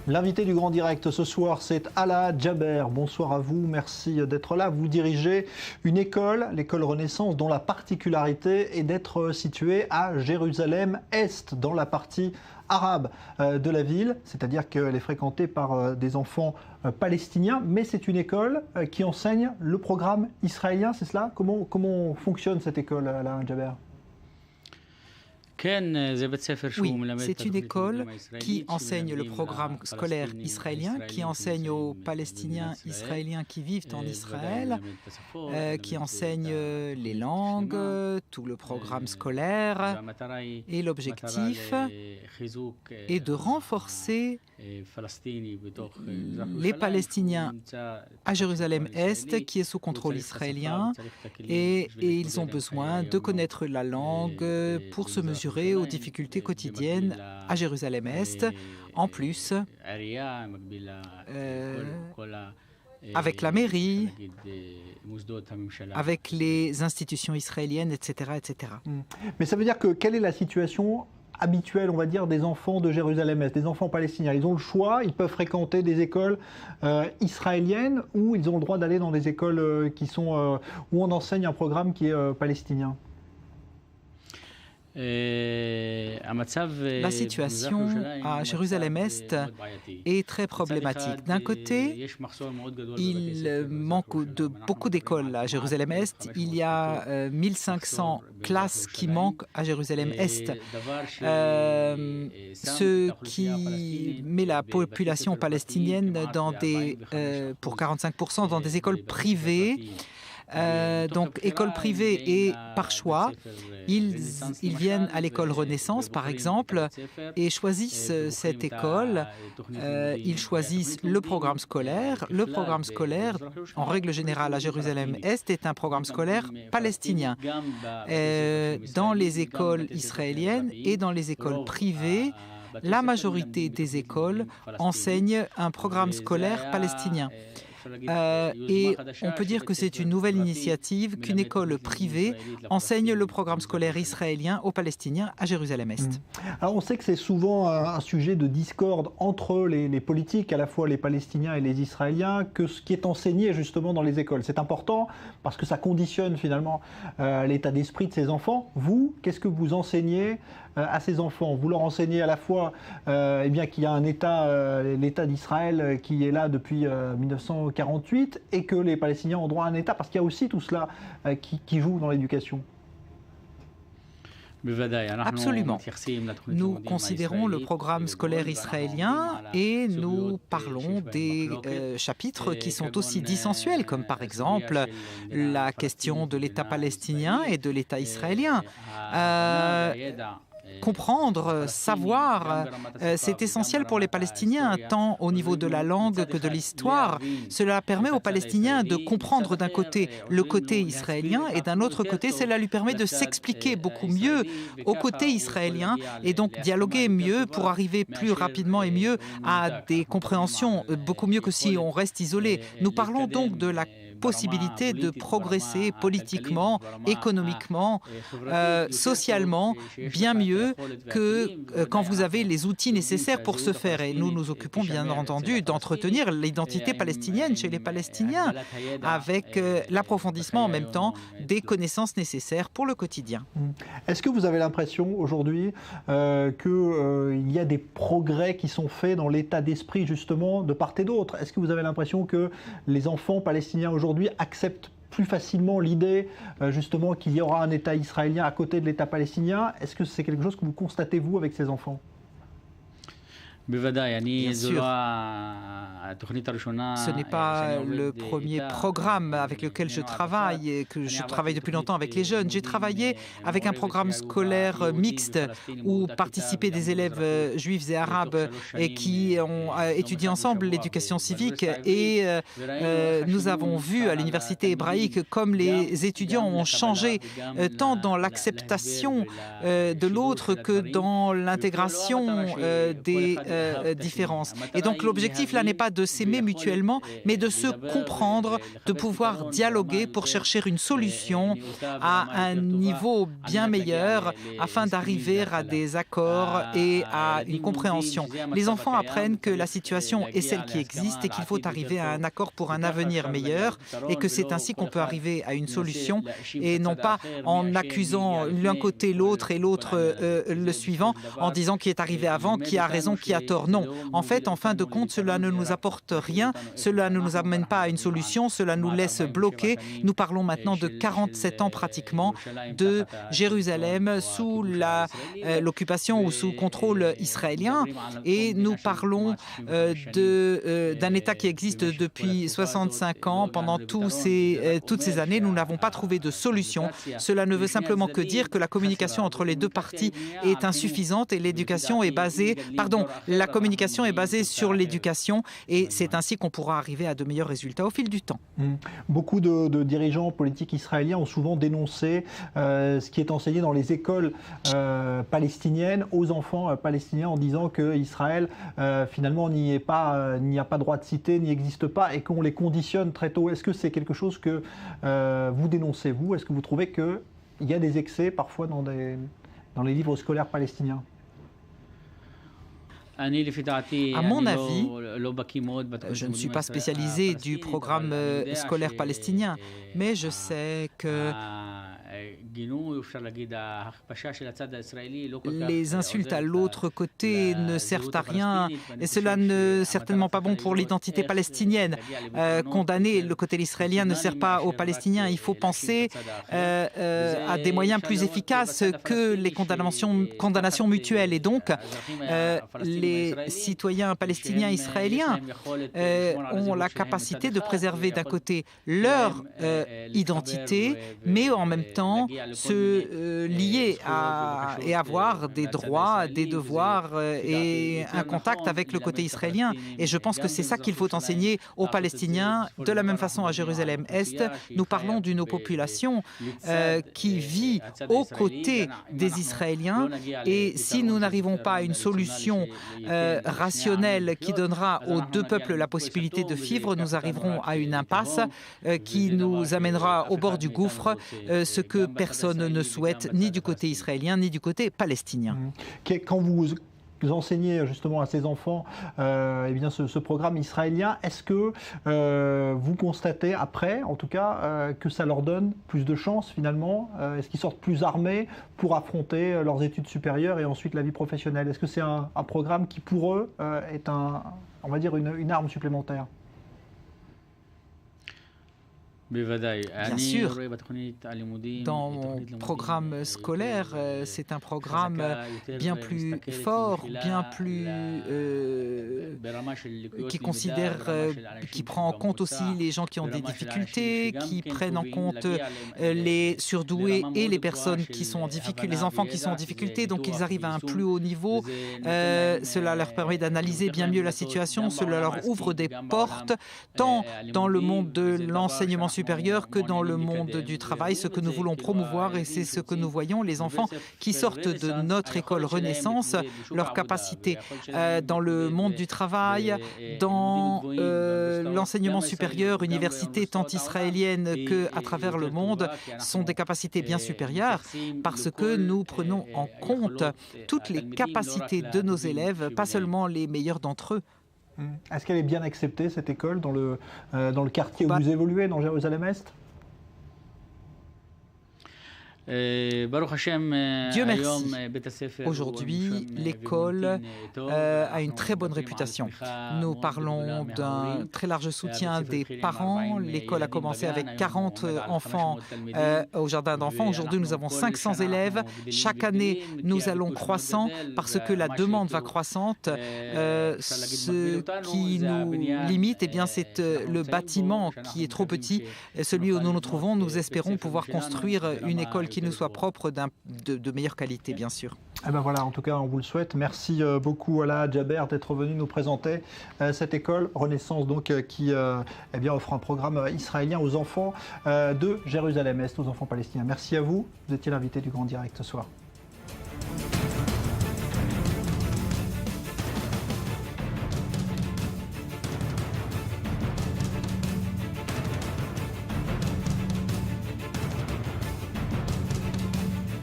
L'invité du Grand Direct ce soir, c'est Alaa Jaber. Bonsoir à vous, merci d'être là. Vous dirigez une école, l'école Renaissance, dont la particularité est d'être située à Jérusalem-Est, dans la partie arabe de la ville, c'est-à-dire qu'elle est fréquentée par des enfants palestiniens, mais c'est une école qui enseigne le programme israélien, c'est cela? Comment fonctionne cette école, Alaa Jaber? Oui, c'est une école qui enseigne le programme scolaire israélien, qui enseigne aux Palestiniens israéliens qui vivent en Israël, qui enseigne les langues, tout le programme scolaire. Et l'objectif est de renforcer les Palestiniens à Jérusalem-Est, qui est sous contrôle israélien, et ils ont besoin de connaître la langue pour se mesurer aux difficultés quotidiennes à Jérusalem-Est. En plus, avec la mairie, avec les institutions israéliennes, etc., etc. Mais ça veut dire que quelle est la situation habituelle, on va dire, des enfants de Jérusalem-Est, des enfants palestiniens? Ils ont le choix, ils peuvent fréquenter des écoles israéliennes ou ils ont le droit d'aller dans des écoles qui sont où on enseigne un programme qui est palestinien? La situation à Jérusalem-Est est très problématique. D'un côté, il manque de beaucoup d'écoles à Jérusalem-Est. Il y a 1500 classes qui manquent à Jérusalem-Est, ce qui met la population palestinienne pour 45% dans des écoles privées. Donc, école privée et par choix, ils viennent à l'école Renaissance, par exemple, et choisissent cette école. Ils choisissent le programme scolaire. Le programme scolaire, en règle générale, à Jérusalem-Est, est un programme scolaire palestinien. Dans les écoles israéliennes et dans les écoles privées, la majorité des écoles enseignent un programme scolaire palestinien. Et on peut dire que c'est une nouvelle initiative qu'une école privée enseigne le programme scolaire israélien aux Palestiniens à Jérusalem-Est. Alors on sait que c'est souvent un sujet de discorde entre les politiques, à la fois les Palestiniens et les Israéliens, que ce qui est enseigné justement dans les écoles. C'est important parce que ça conditionne finalement l'état d'esprit de ces enfants. Vous, qu'est-ce que vous enseignez à ces enfants? Vous leur enseignez à la fois qu'il y a un État, l'État d'Israël qui est là depuis 1948 et que les Palestiniens ont droit à un État, parce qu'il y a aussi tout cela qui joue dans l'éducation. Absolument. Nous considérons le programme scolaire israélien et nous parlons des chapitres qui sont aussi dissensuels, comme par exemple la question de l'État palestinien et de l'État israélien. Comprendre, savoir, c'est essentiel pour les Palestiniens, tant au niveau de la langue que de l'histoire. Cela permet aux Palestiniens de comprendre d'un côté le côté israélien et d'un autre côté, cela lui permet de s'expliquer beaucoup mieux au côté israélien et donc dialoguer mieux pour arriver plus rapidement et mieux à des compréhensions, beaucoup mieux que si on reste isolé. Nous parlons donc de la possibilité de progresser politiquement, économiquement, socialement, bien mieux que quand vous avez les outils nécessaires pour ce faire. Et nous nous occupons bien entendu d'entretenir l'identité palestinienne chez les Palestiniens avec l'approfondissement en même temps des connaissances nécessaires pour le quotidien. Est-ce que vous avez l'impression aujourd'hui qu'il y a des progrès qui sont faits dans l'état d'esprit justement de part et d'autre? Est-ce que vous avez l'impression que les enfants palestiniens aujourd'hui acceptent plus facilement l'idée justement qu'il y aura un État israélien à côté de l'État palestinien? Est-ce que c'est quelque chose que vous constatez, vous, avec ces enfants? Bien sûr. Ce n'est pas le premier programme avec lequel je travaille et que je travaille depuis longtemps avec les jeunes. J'ai travaillé avec un programme scolaire mixte où participaient des élèves juifs et arabes et qui ont étudié ensemble l'éducation civique. Et nous avons vu à l'université hébraïque comme les étudiants ont changé tant dans l'acceptation de l'autre que dans l'intégration des différences. Et donc l'objectif là n'est pas de s'aimer mutuellement, mais de se comprendre, de pouvoir dialoguer pour chercher une solution à un niveau bien meilleur afin d'arriver à des accords et à une compréhension. Les enfants apprennent que la situation est celle qui existe et qu'il faut arriver à un accord pour un avenir meilleur et que c'est ainsi qu'on peut arriver à une solution et non pas en accusant l'un côté l'autre et l'autre le suivant en disant qui est arrivé avant, qui a raison, qui a tort. Non. En fait, en fin de compte, cela ne nous apporte rien, cela ne nous amène pas à une solution, cela nous laisse bloqués. Nous parlons maintenant de 47 ans pratiquement de Jérusalem sous l'occupation ou sous contrôle israélien et nous parlons d'un État qui existe depuis 65 ans. Pendant toutes ces années, nous n'avons pas trouvé de solution. Cela ne veut simplement que dire que la communication entre les deux parties est insuffisante et la communication est basée sur l'éducation et c'est ainsi qu'on pourra arriver à de meilleurs résultats au fil du temps. Beaucoup de dirigeants politiques israéliens ont souvent dénoncé ce qui est enseigné dans les écoles palestiniennes aux enfants palestiniens en disant qu'Israël finalement n'y a pas droit de cité, n'y existe pas et qu'on les conditionne très tôt. Est-ce que c'est quelque chose que vous dénoncez, vous? Est-ce que vous trouvez qu'il y a des excès parfois dans les livres scolaires palestiniens? À mon avis, je ne suis pas spécialisé du programme scolaire palestinien, mais je sais que les insultes à l'autre côté ne servent à rien et cela n'est certainement pas bon pour l'identité palestinienne. Condamner le côté israélien ne sert pas aux Palestiniens. Il faut penser à des moyens plus efficaces que les condamnations mutuelles. Et donc, les citoyens palestiniens israéliens ont la capacité de préserver d'un côté leur identité, mais en même temps se lier et avoir des droits, des devoirs et un contact avec le côté israélien. Et je pense que c'est ça qu'il faut enseigner aux Palestiniens. De la même façon, à Jérusalem-Est, nous parlons d'une population qui vit aux côtés des Israéliens. Et si nous n'arrivons pas à une solution rationnelle qui donnera aux deux peuples la possibilité de vivre, nous arriverons à une impasse qui nous amènera au bord du gouffre, ce que personne ne souhaite, ni du côté israélien, ni du côté palestinien. Quand vous enseignez justement à ces enfants ce programme israélien, est-ce que vous constatez après, en tout cas, que ça leur donne plus de chances finalement? Est-ce qu'ils sortent plus armés pour affronter leurs études supérieures et ensuite la vie professionnelle? Est-ce que c'est un programme qui pour eux est on va dire une arme supplémentaire? Bien sûr, dans mon programme scolaire, c'est un programme bien plus fort, bien plus qui prend en compte aussi les gens qui ont des difficultés, qui prennent en compte les surdoués et les personnes qui sont en difficulté, les enfants qui sont en difficulté, donc ils arrivent à un plus haut niveau. Cela leur permet d'analyser bien mieux la situation, cela leur ouvre des portes, tant dans le monde de l'enseignement supérieur que dans le monde du travail, ce que nous voulons promouvoir et c'est ce que nous voyons, les enfants qui sortent de notre école Renaissance, leur capacité dans le monde du travail, dans l'enseignement supérieur, université tant israélienne qu'à travers le monde, sont des capacités bien supérieures parce que nous prenons en compte toutes les capacités de nos élèves, pas seulement les meilleurs d'entre eux. Est-ce qu'elle est bien acceptée, cette école, dans le quartier où vous évoluez, dans Jérusalem-Est? Dieu merci. Aujourd'hui, l'école a une très bonne réputation. Nous parlons d'un très large soutien des parents. L'école a commencé avec 40 enfants au jardin d'enfants. Aujourd'hui, nous avons 500 élèves. Chaque année, nous allons croissant parce que la demande va croissante. Ce qui nous limite, c'est le bâtiment qui est trop petit. Celui où nous nous trouvons, nous espérons pouvoir construire une école qui nous soit propre de meilleure qualité, bien sûr. Eh ben voilà, en tout cas, on vous le souhaite. Merci beaucoup, Ala Jaber, d'être venu nous présenter cette école Renaissance, donc, qui offre un programme israélien aux enfants de Jérusalem-Est, aux enfants palestiniens. Merci à vous. Vous étiez l'invité du Grand Direct ce soir.